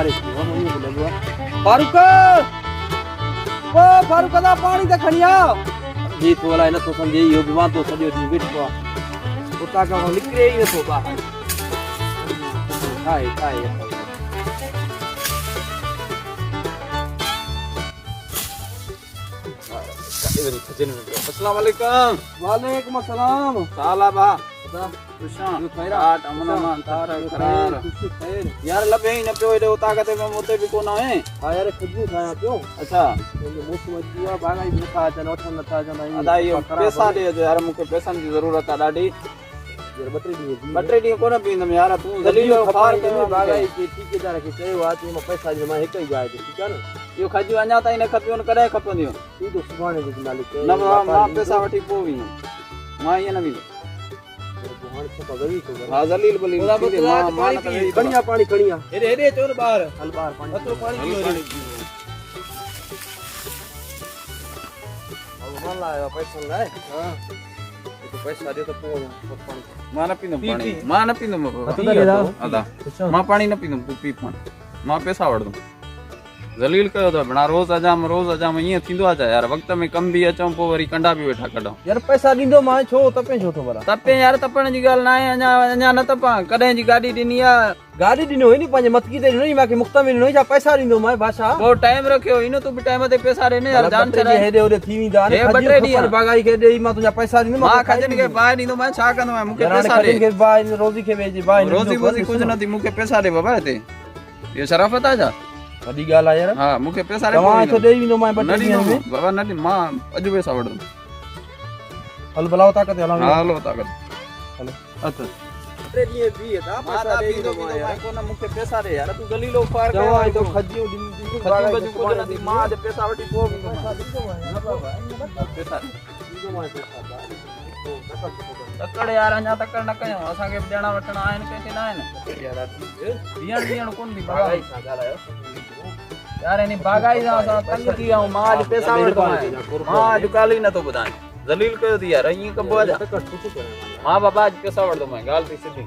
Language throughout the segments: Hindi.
बाहर वो मुझे लगवा फारूक ओ फारूक दा पानी दे खणिया जी तो वाला न तो समझे यो बीमार तो सजो दी बिट को उता का निकले ही न तो बाहर हाय हाय अस्सलाम वालेकुम। वालेकुम अस्सलाम साला बा खुशान खैरात अमन मान तार खैर खुशी खैर यार लबे ही न पियो एडो ताकत में मोते भी कोना है। हां यार खजू खाया पियो अच्छा ये मौसम दिया भागाई भी खा जन उठन नथा जन अदा ये पैसा दे जो यार मुके पैसा की जरूरत है डाडी यार बटरे दी कोना पींदम यार तू जलील फार के भागाई के ठेकेदार के चयो आ ते पैसा जे मां एक ही जाए ठीक है ना यो खजू अञा ताई न खपियो न कदे खपंदियो तू तो सुभाणे जे मालिक न मां पैसा वठी पोवी मां ये न भी हां जलील बली पानी बढ़िया पानी खणिया हेरे हेरे चोर बाहर हल बाहर पानी अतो पानी पियो अब मान लायो पैसा लाए हां तो पैसा दे तो पानी मां न पींदम पानी मां न पींदम अदा मां पानी न पींदम तू पी पानी मां पैसा वठदम जलील कयो तो बना रोज अजाम ये थिंदो आ यार वक्त में कम भी अचो पो वरी कंडा भी वेठा कढो यार पैसा दींदो मां छो तपे छो तो बरा तपे यार तपण जी गाल ना है अञा न तपा कदे जी गाडी दिनी आ गाड़ी दिनो नी पंजे मतकी दे नहीं माके मुक्ता में नहीं जा पैसा दींदो मां भाषा वो टाइम रखियो इनो तू भी टाइम ते पैसा देने यार जान चढ़ाई हेदे ओदे थीवी जान हे बटरे दी बागाई के दे मां तुजा पैसा दींदो मां खजन के बाय दींदो मां छा कंदो मैं मुके पैसा दे के बाय रोजी के भेजे बाय रोजी कुछ न दी मुके पैसा दे बाबा ते ये शराफत आ जा वडी गाल आ यार हां मुके पैसा रे तवा तो देवी नो मां बटरे में बाबा नदी मां अजु पैसा वडदम हल बुलाओ ताकत हला हां ताकत हेलो अच्छा बटरे दिए भी है ता पैसा दे दो मां यार को ना मुके पैसा दे यार तू गलीलो फार जवा तो खजियो दी खजू को न दी मां दे पैसा वटी पो पैसा दीदो मां पैसा तकड़ यार अञा तकड़ न कयो असा के देना वठना आइन के ना आइन यार दियण कोन दी बागाई सा गालायो यार एनी बागाई सा तंग थी आऊं मां आज पैसा वठो मां आज काली न तो बुधाई जलील कयो दी यार अई कबो आ मां बाबा आज पैसा वठदो मैं गाल थी सीधी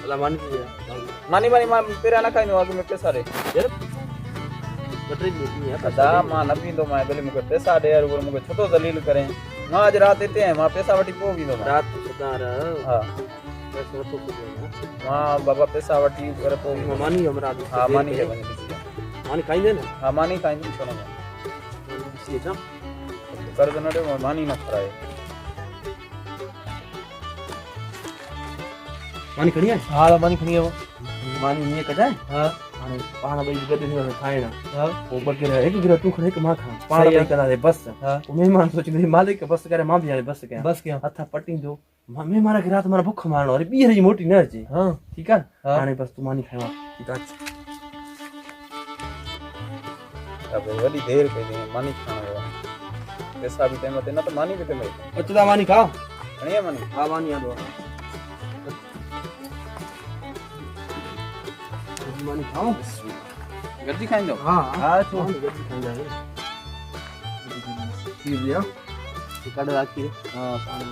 अला मानी मां पेरा न खाइनो आगे में पैसा रे यार बटरे दी है पता मां न पींदो मैं गली मुके पैसा दे यार मुके छतो जलील करे मां आज रात इते है मां पैसा वठी पो वींदो रात सुधार हां पैसा तो कुछ मां बाबा पैसा वठी करे पो मानी हमरा हां मानी के बने मानी खाइंदे ना हां मानी खाइंदे छोनो सी जा कर दे नडे मानी न खराए मानी खणी है हां मानी खणी है मानी ये कजाए हां हां पाना बई गदे ने खाइना हां वो बके एक गिरा तू खणे एक मां खा पाना बई कदा दे बस हां मेहमान सोच दे मालिक बस करे मां भी बस के हथा पट्टी दो मैं मारा गिरा तुम्हारा भूख मारनो अरे बी हरी मोटी न जी हां ठीक है हां बस तू मानी खावा ठीक है अब वडी देर पे दे मानी खाना पैसा भी टाइम ते न तो मानी भी ते में अचदा मानी खाओ खणी मानी हां मानी आ दो मानी खाओ गद्दी खाइंदो हां हां तो गद्दी खाइंदा है पी लिया काट राखी हां पानी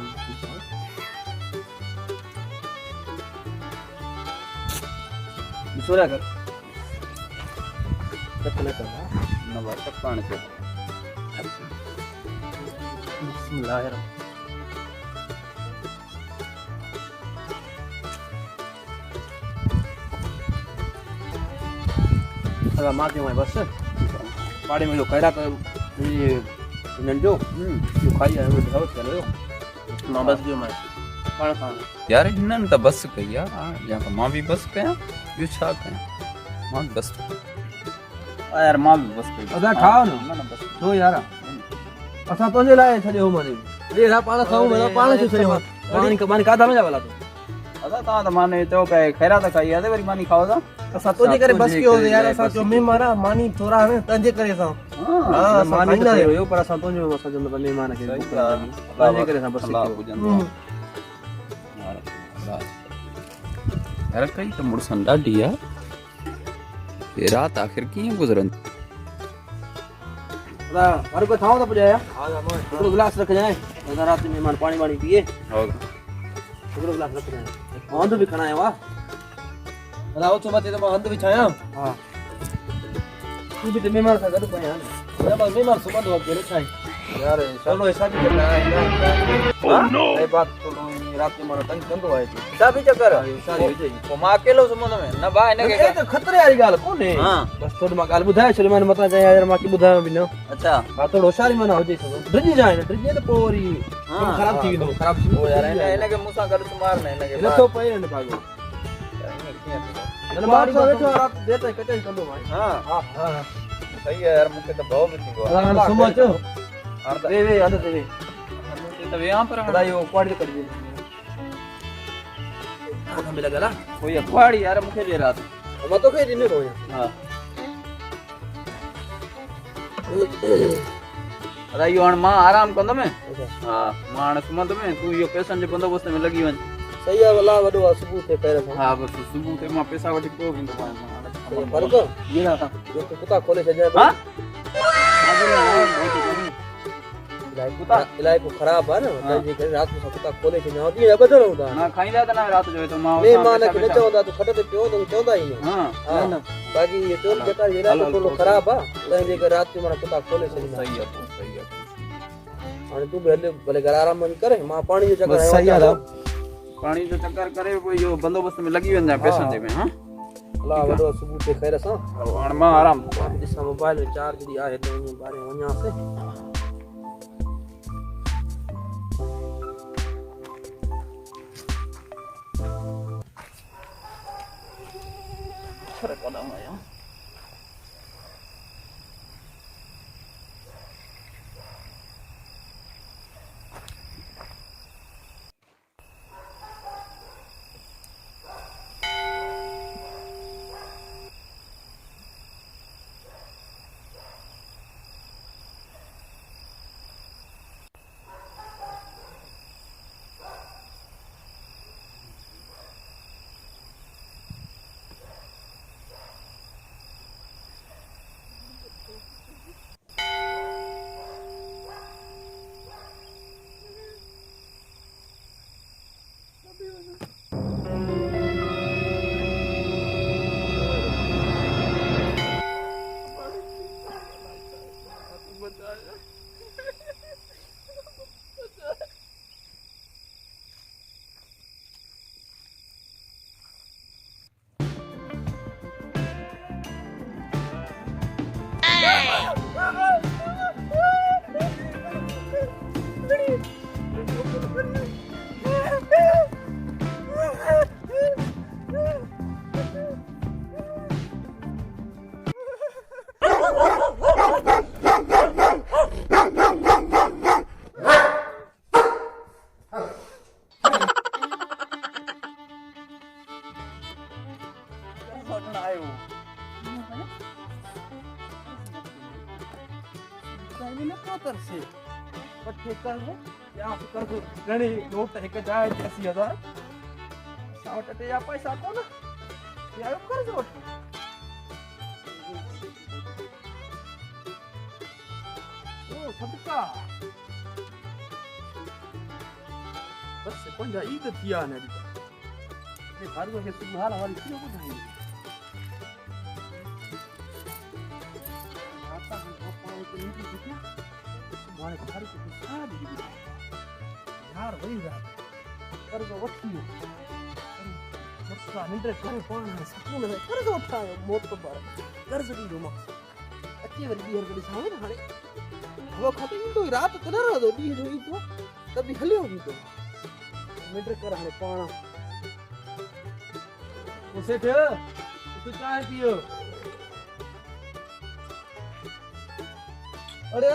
सोरा कर कतले कर न बात पानी के बिस्मिल्लाह अगर मार दे बस पाड़ी में जो करा कर ये नंजो जो खाई है वो दिखाओ चलो मां बस जो मैं पाण खान यार इनन त बस कया या तो मां भी बस कया यो छा कया मां बस आ यार मां भी बस कया अदा खाओ ना ना बस तो यार असा तो जे लाए छले हो माने रे रा पाण खाओ मैं पाण से छले मानी का दाम जा वाला तो अदा ता त माने तो कहे खैरा त खाई आदे वरी मानी खाओ दा असा तो जे करे बस क्यों यार असा जो मैं मारा मानी थोड़ा है तंजे करे सा हां मानी ना यो पर असा तो जो असा जो मेहमान के तंजे करे सा बस यार कई तो मुड़सन डाडी यार ये रात आखिर किए गुजरन अदा मारो को थाओ तो पजाया हां मैं थोड़ा गिलास रख जाए अदा रात में मेहमान पानी वानी पिए हो थोड़ा गिलास रख जाए कौन तो भी खाना है वाह राव तो मत तो हंद विछाया हां तू भी ते मेहमान सा गड पया ना बस मेहमान सुबह दो के छाई यार चलो ऐसा भी करना है हां ये बात तो रात में मारा तंग कंदो है सब चक्कर सारी हो जाई को मां अकेलो समुद्र में न बा ने ये तो खतरे वाली गाल कोने हां बस थोड़ी मां गाल बुधाय चलो मैंने मता जाय यार मां की बुधाय भी न अच्छा हां तो होशियारी मना हो जाई सब ड्रिज जाए ना ड्रिज तो पोरी खराब थी नो खराब हो यार इने के मुसा कर मारने इने के तो पई ने भागो न बाहर बैठो रात देते कटे कंदो भाई हां हां सही है यार मुके तो भाव भी थी हां सुमो चो वे अंदर वे तो यहां पर बताइयो क्वाड कर दे हां मिला गला कोई अखवाड़ी यार मुके दे रात मैं तो कह दिन रोया हां अरे यो मां आराम कंदो में हां मां सुमंद में तू यो पैसन जे बंदोबस्त में लगी वन सही है वाला वडो सुबह ते करे हां बस सुबह ते मां पैसा वठी को बिंदो मां फर्क ये ना जो तो कुत्ता खोले से जाए हां इलाही को खराब है ना जे करे रात में कुत्ता खोले से ना दी बदल होता ना खाईंदा त ना रात जो तो मां मैं मां ने के चौंदा तो खटे ते पियो तो चौंदा ही नहीं हां ना बाकी ये चोल बेटा ये ना तो खराब है तो जे करे रात में मां कुत्ता खोले से सही है और तू भले घर आराम में करे मां पानी जो चक्कर सही है पानी जो चक्कर करे कोई जो बंदोबस्त में लगी वन पैसा दे में हां अल्लाह वडो सुबह ते खैर सा और मां आराम जिस मोबाइल में चार्ज दी आए तो बारे वणा से फर्क पड़ा है से पट्टे कर ले या कर दो गणी नोट एक जाए 80000 सावटते या पैसा कोण या कर दो ओ सबका बस पंजा ईद थिया ने ये भार्गव के सुहाल वाली क्यों बुझाई आता है पापा को नहीं दिखा माने घर को साथ ही यार वही रात कर दो वठियो मस्ता निंद्र करे पाण सुकून है कर दो उठायो मौत तो बार कर्ज दी दो मां अच्छी वरी हर गली सावे हाणे वो खाते तो रात त न रहो दी जो तो तभी हलियो भी तो निंद्र कर हाणे पाण ओ सेठ तू चाय पियो अरे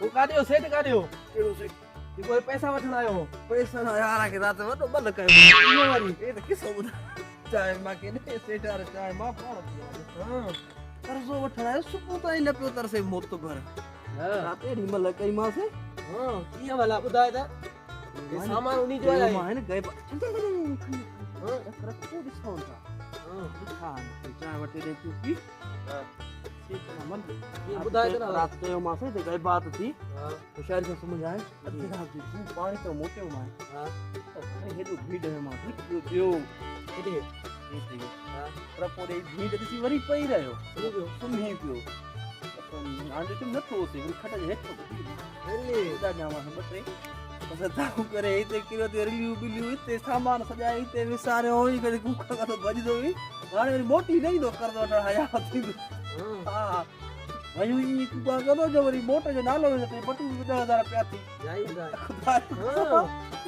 वो काडियो सेठ काडियो केड़ो सेठ ये कोई पैसा वठण आयो पैसा ना यार के रात वडो बल कयो वारी ए त किसो बुधा चाय मां के ने सेठ यार चाय मां पाण हां कर्जो वठण आयो सुपो त न पियो तर से मोत तो भर हां रात एडी मल कई मां से हां किया वाला बुधाय ता ये सामान उनी जो आया मां ने गए हां रख को डिस्काउंट था हां दिखा चाय वटे दे तू पी हां मन ये बुधाय ना रात के मां से गई बात थी हां होशियारी से समझ आए अच्छी रात तू पानी तो मोटे मां हां तो हे तो भीड़ है मां दियो दियो पर पोइ हीअं ॾिसी वरी पई रहियो सुम्ही पियो हाणे ॾिठुमि नथो उथे वरी खट जे हेठि ॿ टे दाऊ करे हिते किरियो ते रिलियूं बिलियूं हिते सामान सॼाए हिते विसारियो हुई कॾहिं कूकर खां भॼंदो हुई हाणे वरी मोटी न ईंदो कर्ज़ वठण हया थींदो हा वयूं ईअं कूका कंदो जो वरी मोट जो नालो विझो बटू 10,000 पिया थी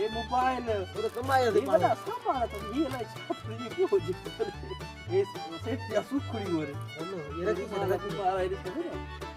ये मोबाइल कमाए सामान त हीअ अलाए छा पियो हुजे ये सेठ जा सुखड़ी वरे ये रखी